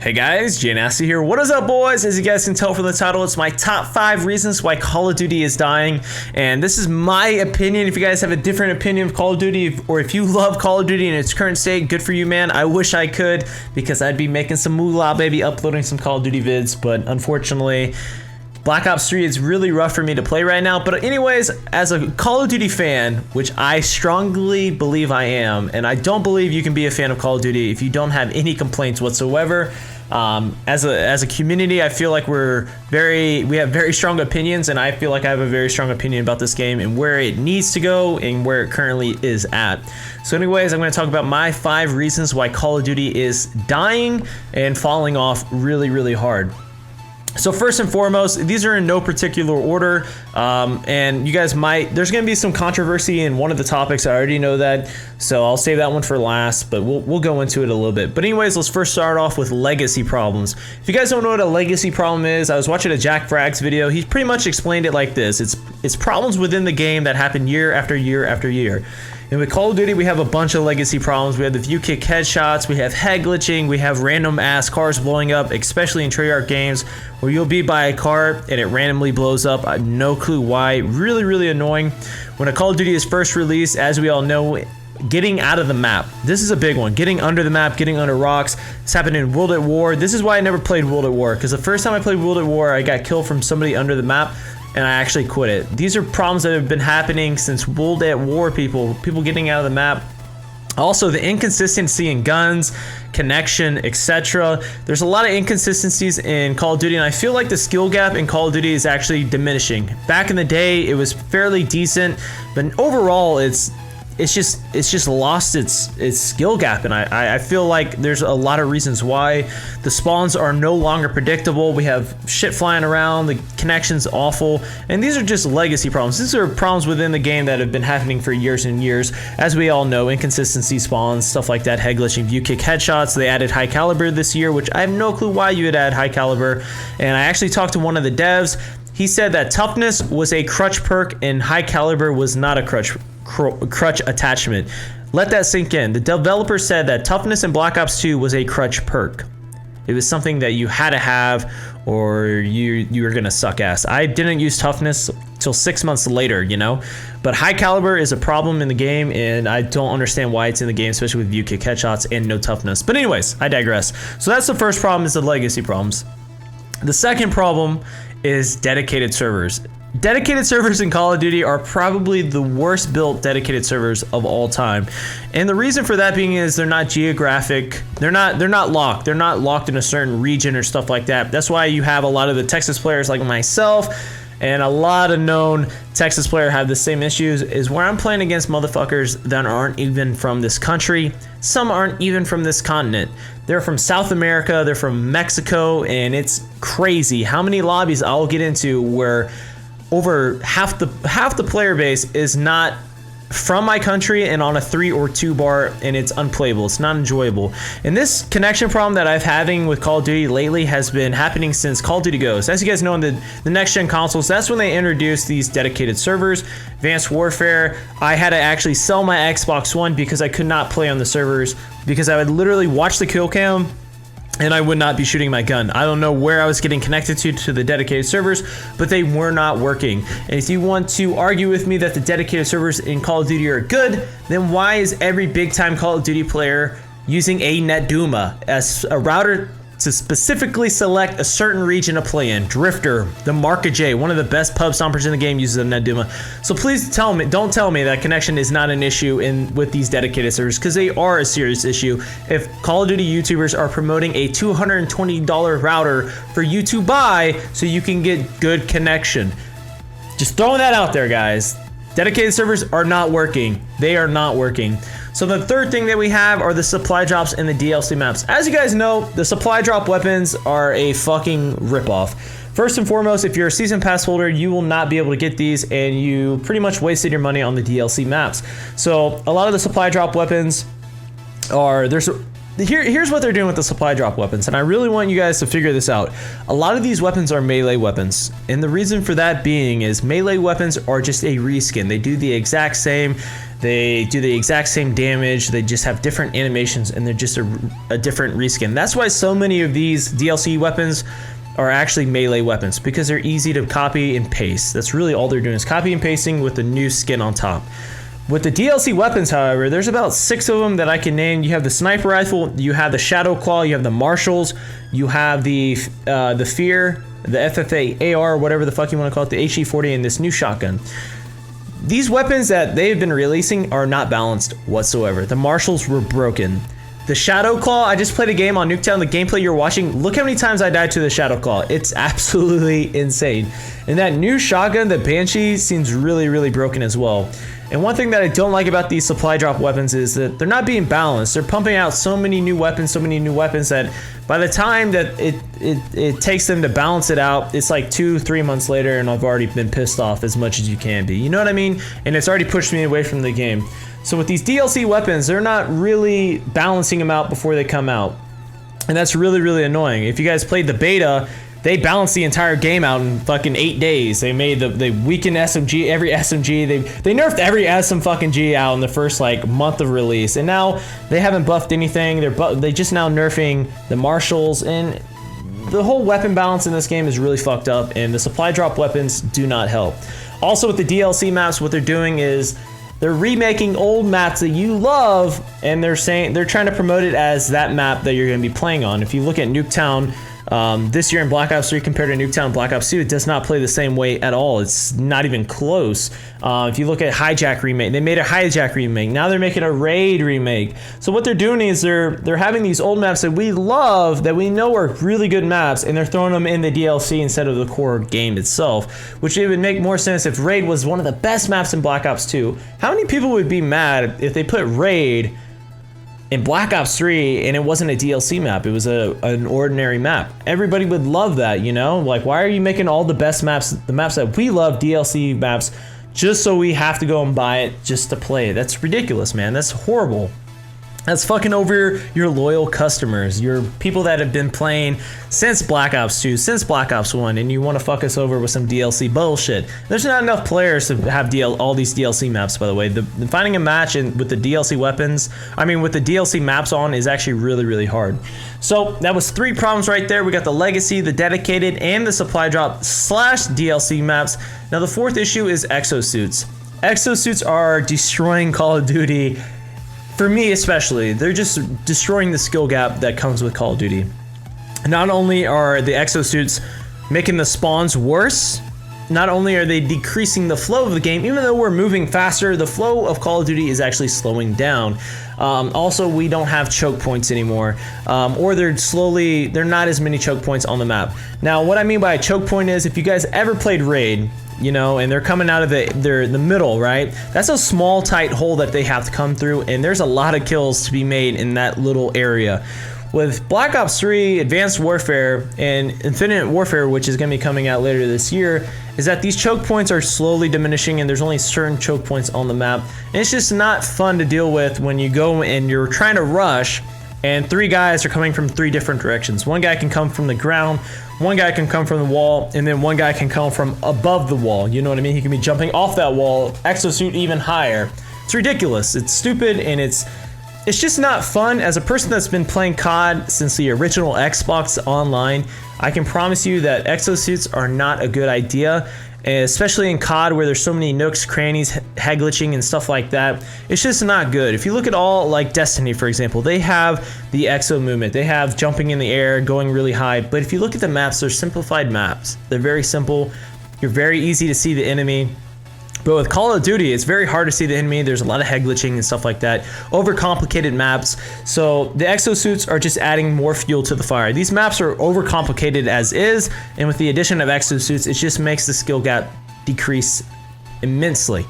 Hey guys, JNasty here. What is up, boys? As you guys can tell from the title, it's my top 5 reasons why Call of Duty is dying. And this is my opinion. If you guys have a different opinion of Call of Duty, or if you love Call of Duty in its current state, good for you, man. I wish I could, because I'd be making some moolah, baby, uploading some Call of Duty vids. But unfortunately, Black Ops 3 is really rough for me to play right now. But anyways, as a Call of Duty fan, which I strongly believe I am, and I don't believe you can be a fan of Call of Duty if you don't have any complaints whatsoever. As a community, I feel like we have very strong opinions, and I feel like I have a very strong opinion about this game and where it needs to go and where it currently is at. So anyways, I'm going to talk about my 5 reasons why Call of Duty is dying and falling off really, really hard. So first and foremost, these are in no particular order, and you guys there's going to be some controversy in one of the topics. I already know that, so I'll save that one for last, but we'll go into it a little bit. But anyways, let's first start off with legacy problems. If you guys don't know what a legacy problem is, I was watching a Jack Frags video. He pretty much explained it like this. It's problems within the game that happen year after year after year. And with Call of Duty, we have a bunch of legacy problems. We have the view kick headshots, we have head glitching, we have random ass cars blowing up, especially in Treyarch games, where you'll be by a car and it randomly blows up. I have no clue why. Really, really annoying. When a Call of Duty is first released, as we all know, getting out of the map. This is a big one. Getting under the map, getting under rocks. This happened in World at War. This is why I never played World at War, because the first time I played World at War, I got killed from somebody under the map, and I actually quit it. These are problems that have been happening since World at War, people getting out of the map. Also, the inconsistency in guns, connection, etc. There's a lot of inconsistencies in Call of Duty, and I feel like the skill gap in Call of Duty is actually diminishing. Back in the day, it was fairly decent, but overall, it's just lost its skill gap, and I feel like there's a lot of reasons why. The spawns are no longer predictable. We have shit flying around, the connection's awful, and these are just legacy problems. These are problems within the game that have been happening for years and years. As we all know, inconsistency spawns, stuff like that, head glitching, view kick headshots. They added high caliber this year, which I have no clue why you would add high caliber, and I actually talked to one of the devs. He said that toughness was a crutch perk and high caliber was not a crutch attachment. Let that sink in. The developer said that toughness in Black Ops 2 was a crutch perk. It was something that you had to have, or you were gonna suck ass. I didn't use toughness till 6 months later, you know? But high caliber is a problem in the game, and I don't understand why it's in the game, especially with view kick headshots and no toughness. But anyways, I digress. So that's the first problem, is the legacy problems. The second problem is dedicated servers. Dedicated servers in Call of Duty are probably the worst built dedicated servers of all time. And the reason for that being is they're not geographic. They're not locked. They're not locked in a certain region or stuff like that. That's why you have a lot of the Texas players like myself, and a lot of known Texas players have the same issues, is where I'm playing against motherfuckers that aren't even from this country. Some aren't even from this continent. They're from South America, they're from Mexico, and it's crazy how many lobbies I'll get into where over half the player base is not from my country and on a 3 or 2 bar, and it's unplayable. It's not enjoyable. And this connection problem that I've having with Call of Duty lately has been happening since Call of Duty Ghosts. As you guys know, in the next gen consoles, that's when they introduced these dedicated servers. Advanced Warfare, I had to actually sell my Xbox One because I could not play on the servers, because I would literally watch the kill cam and I would not be shooting my gun. I don't know where I was getting connected to the dedicated servers, but they were not working. And if you want to argue with me that the dedicated servers in Call of Duty are good, then why is every big time Call of Duty player using a NetDuma as a router to specifically select a certain region to play in? Drifter, the Marka J, one of the best pub stompers in the game, uses a NetDuma. So please don't tell me that connection is not an issue with these dedicated servers, because they are a serious issue. If Call of Duty YouTubers are promoting a $220 router for you to buy so you can get good connection. Just throwing that out there, guys. Dedicated servers are not working. They are not working. So the third thing that we have are the supply drops in the DLC maps. As you guys know, the supply drop weapons are a fucking ripoff. First and foremost, if you're a season pass holder, you will not be able to get these, and you pretty much wasted your money on the DLC maps. So a lot of the supply drop weapons are, here's what they're doing with the supply drop weapons, and I really want you guys to figure this out. A lot of these weapons are melee weapons, and the reason for that being is melee weapons are just a reskin. They do the exact same. They do the exact same damage, they just have different animations, and they're just a different reskin. That's why so many of these DLC weapons are actually melee weapons, because they're easy to copy and paste. That's really all they're doing, is copy and pasting with the new skin on top. With the DLC weapons, however, there's about 6 of them that I can name. You have the sniper rifle, you have the shadow claw, you have the marshals, you have the fear, the FFA AR, whatever the fuck you want to call it, the HE40, and this new shotgun. These weapons that they've been releasing are not balanced whatsoever. The marshals were broken. The Shadow Claw, I just played a game on Nuketown, the gameplay you're watching, look how many times I died to the Shadow Claw. It's absolutely insane. And that new shotgun, the Banshee, seems really, really broken as well. And one thing that I don't like about these supply drop weapons is that they're not being balanced. They're pumping out so many new weapons that by the time that it takes them to balance it out, it's like 2-3 months later and I've already been pissed off as much as you can be. You know what I mean? And it's already pushed me away from the game. So with these DLC weapons, they're not really balancing them out before they come out. And that's really, really annoying. If you guys played the beta, they balanced the entire game out in fucking 8 days. They made they weakened SMG, every SMG. They nerfed every SMG out in the first like month of release. And now they haven't buffed anything. They just now nerfing the marshals, and the whole weapon balance in this game is really fucked up, and the supply drop weapons do not help. Also with the DLC maps, what they're doing is they're remaking old maps that you love, and they're trying to promote it as that map that you're going to be playing on. If you look at Nuketown this year in Black Ops 3 compared to Nuketown and Black Ops 2, it does not play the same way at all. It's not even close. If you look at Hijack remake, they made a Hijack remake. Now they're making a Raid remake. So what they're doing is they're having these old maps that we love, that we know are really good maps, and they're throwing them in the DLC instead of the core game itself, which it would make more sense if Raid was one of the best maps in Black Ops 2. How many people would be mad if they put Raid in Black Ops 3 and it wasn't a DLC map, it was an ordinary map? Everybody would love that, you know? Like, why are you making all the best maps, the maps that we love, DLC maps, just so we have to go and buy it just to play it? That's ridiculous, man. That's horrible. That's fucking over your loyal customers, your people that have been playing since Black Ops 2, since Black Ops 1, and you want to fuck us over with some DLC bullshit. There's not enough players to have all these DLC maps, by the way. Finding a match with the DLC weapons, with the DLC maps on, is actually really, really hard. So that was 3 problems right there. We got the Legacy, the Dedicated, and the Supply Drop / DLC maps. Now the 4th issue is exosuits. Exosuits are destroying Call of Duty. For me especially, they're just destroying the skill gap that comes with Call of Duty. Not only are the exosuits making the spawns worse, not only are they decreasing the flow of the game, even though we're moving faster, the flow of Call of Duty is actually slowing down. Also, we don't have choke points anymore, or they're not as many choke points on the map. Now, what I mean by a choke point is, if you guys ever played Raid, you know, and they're coming out of the middle, right? That's a small, tight hole that they have to come through, and there's a lot of kills to be made in that little area. With Black Ops 3, Advanced Warfare, and Infinite Warfare, which is going to be coming out later this year, is that these choke points are slowly diminishing, and there's only certain choke points on the map. And it's just not fun to deal with when you go and you're trying to rush, and 3 guys are coming from 3 different directions. One guy can come from the ground, one guy can come from the wall, and then one guy can come from above the wall. You know what I mean? He can be jumping off that wall, exosuit even higher. It's ridiculous. It's stupid, and it's just not fun. As a person that's been playing COD since the original Xbox Online, I can promise you that exosuits are not a good idea. Especially in COD, where there's so many nooks, crannies, head glitching, and stuff like that. It's just not good. If you look at all, like Destiny, for example, they have the exo movement. They have jumping in the air, going really high. But if you look at the maps, they're simplified maps. They're very simple. You're very easy to see the enemy. But with Call of Duty, it's very hard to see the enemy. There's a lot of head glitching and stuff like that. Overcomplicated maps. So the exosuits are just adding more fuel to the fire. These maps are overcomplicated as is, and with the addition of exosuits, it just makes the skill gap decrease immensely.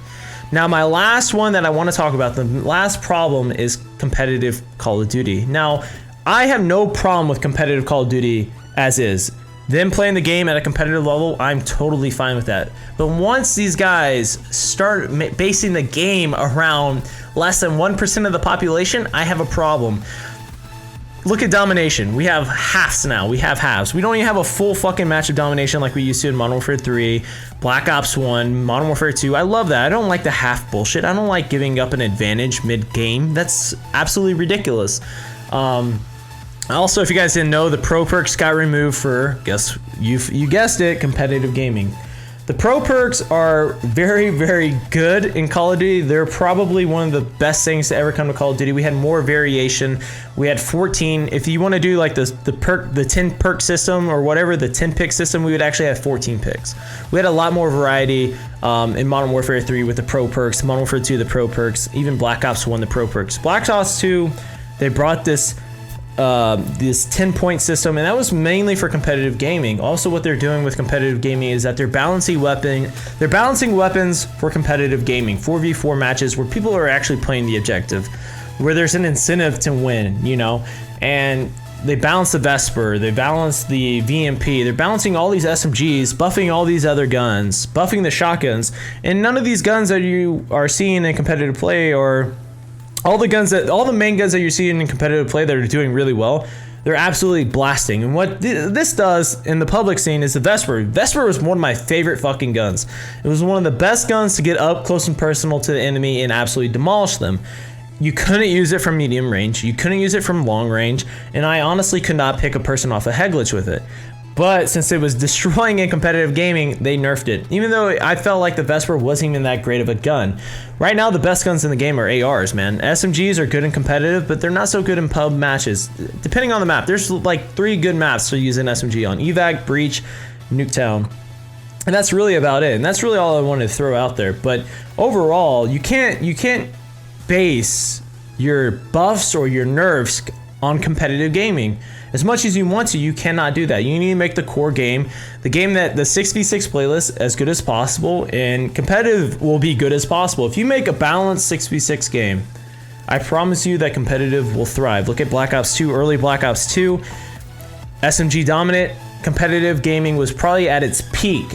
Now, my last one that I want to talk about, the last problem, is competitive Call of Duty. Now, I have no problem with competitive Call of Duty as is. Them playing the game at a competitive level, I'm totally fine with that. But once these guys start basing the game around less than 1% of the population, I have a problem. look at domination. We have halves now. We have halves. We don't even have a full fucking match of domination like we used to in Modern Warfare 3, Black Ops 1, Modern Warfare 2. I love that. I don't like the half bullshit. I don't like giving up an advantage mid-game. That's absolutely ridiculous. Also, if you guys didn't know, the pro perks got removed for, you guessed it, competitive gaming. The pro perks are very, very good in Call of Duty. They're probably one of the best things to ever come to Call of Duty. We had more variation. We had 14. If you want to do like the 10 perk system or whatever, the 10 pick system, we would actually have 14 picks. We had a lot more variety in Modern Warfare 3 with the pro perks, Modern Warfare 2, the pro perks, even Black Ops 1, the pro perks. Black Ops 2, they brought this 10-point system, and that was mainly for competitive gaming. Also, what they're doing with competitive gaming is that they're balancing weapons for competitive gaming, 4v4 matches where people are actually playing the objective, where there's an incentive to win, you know. And they balance the Vesper, they balance the VMP, they're balancing all these SMGs, buffing all these other guns, buffing the shotguns, and none of these guns that you are seeing in competitive play or all the main guns that you're seeing in competitive play that are doing really well, they're absolutely blasting. And what this does in the public scene is the Vesper. Vesper was one of my favorite fucking guns. It was one of the best guns to get up close and personal to the enemy and absolutely demolish them. You couldn't use it from medium range, you couldn't use it from long range, and I honestly could not pick a person off a head glitch with it. But since it was destroying in competitive gaming, they nerfed it. Even though I felt like the Vesper wasn't even that great of a gun. Right now, the best guns in the game are ARs, man. SMGs are good in competitive, but they're not so good in pub matches. Depending on the map, there's like 3 good maps to use an SMG on: Evac, Breach, Nuketown. And that's really about it. And that's really all I wanted to throw out there. But overall, you can't base your buffs or your nerfs on competitive gaming. As much as you want to, you cannot do that. You need to make the core game, the 6v6 playlist, as good as possible, and competitive will be good as possible. If you make a balanced 6v6 game, I promise you that competitive will thrive. Look at Black Ops 2, early Black Ops 2, SMG dominant, competitive gaming was probably at its peak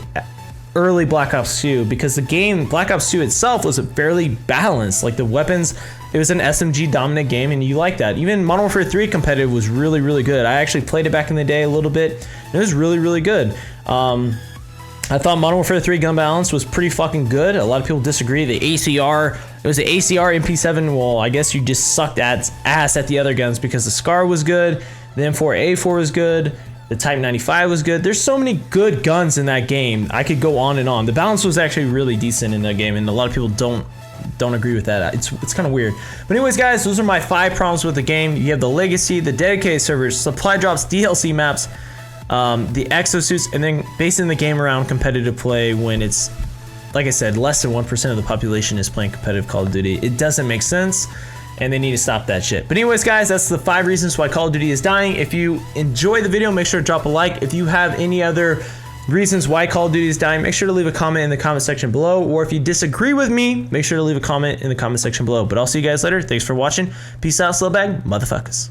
early Black Ops 2, because the game, Black Ops 2 itself, was fairly balanced. Like the weapons, it was an SMG dominant game, and you like that. Even Modern Warfare 3 competitive was really, really good. I actually played it back in the day a little bit. It was really, really good. I thought Modern Warfare 3 gun balance was pretty fucking good. A lot of people disagree. The ACR, it was the ACR MP7. Well, I guess you just sucked ass at the other guns, because the SCAR was good, the M4A4 was good, the Type 95 was good. There's so many good guns in that game. I could go on and on. The balance was actually really decent in that game, and a lot of people don't agree with that. It's kind of weird. But anyways, guys, those are my 5 problems with the game. You have the legacy, the dedicated servers, supply drops, DLC maps, the exosuits, and then basing the game around competitive play when it's, like I said, less than 1% of the population is playing competitive Call of Duty. It doesn't make sense, and they need to stop that shit. But anyways, guys, that's the 5 reasons why Call of Duty is dying. If you enjoyed the video, make sure to drop a like. If you have any other reasons why Call of Duty is dying, make sure to leave a comment in the comment section below. Or if you disagree with me, make sure to leave a comment in the comment section below. But I'll see you guys later. Thanks for watching. Peace out, slowbag motherfuckers.